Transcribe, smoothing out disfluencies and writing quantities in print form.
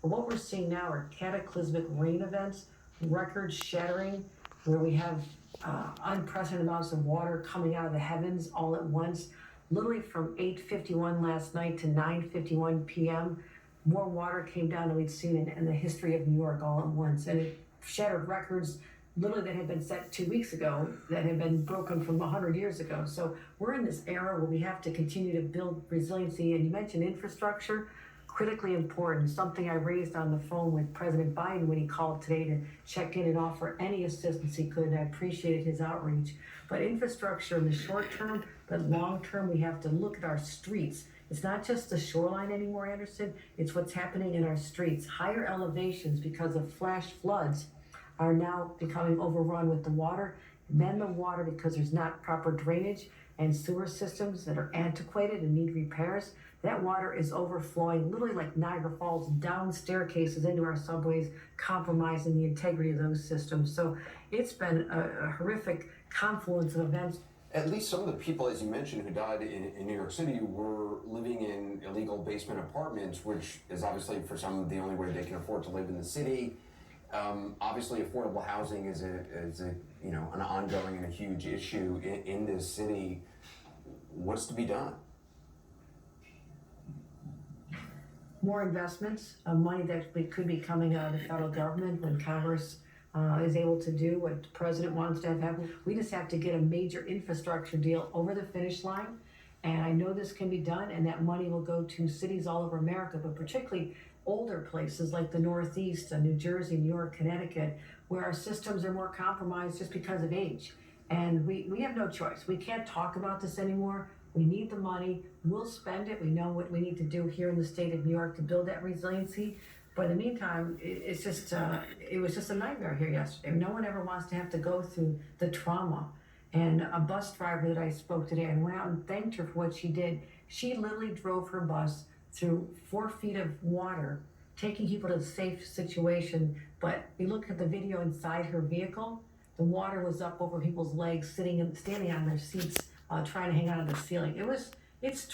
But what we're seeing now are cataclysmic rain events, record shattering, where we have unprecedented amounts of water coming out of the heavens all at once. Literally from 8:51 last night to 9:51 p.m., more water came down than we'd seen in the history of New York all at once. And it shattered records literally that had been set 2 weeks ago, that had been broken from 100 years ago. So we're in this era where we have to continue to build resiliency. And you mentioned infrastructure, critically important, something I raised on the phone with President Biden when he called today to check in and offer any assistance he could. And I appreciated his outreach. But infrastructure in the short term, but long term, we have to look at our streets. It's not just the shoreline anymore, Anderson. It's what's happening in our streets. Higher elevations because of flash floods are now becoming overrun with the water. Then the water, because there's not proper drainage and sewer systems that are antiquated and need repairs, that water is overflowing literally like Niagara Falls down staircases into our subways, compromising the integrity of those systems. So it's been a horrific confluence of events. At least some of the people, as you mentioned, who died in New York City were living in illegal basement apartments, which is obviously for some the only way they can afford to live in the city. Obviously, affordable housing is a an ongoing and a huge issue in this city. What's to be done? More investments, money that could be coming out of the federal government when Congress is able to do what the president wants to have happen. We just have to get a major infrastructure deal over the finish line. And I know this can be done, and that money will go to cities all over America, but particularly older places like the Northeast, New Jersey, New York, Connecticut, where our systems are more compromised just because of age. And we have no choice. We can't talk about this anymore. We need the money. We'll spend it. We know what we need to do here in the state of New York to build that resiliency. But in the meantime, it was just a nightmare here yesterday. No one ever wants to have to go through the trauma. And a bus driver that I spoke today, and went out and thanked her for what she did. She literally drove her bus through 4 feet of water, taking people to a safe situation. But you look at the video inside her vehicle, the water was up over people's legs, standing on their seats, trying to hang on to the ceiling. It's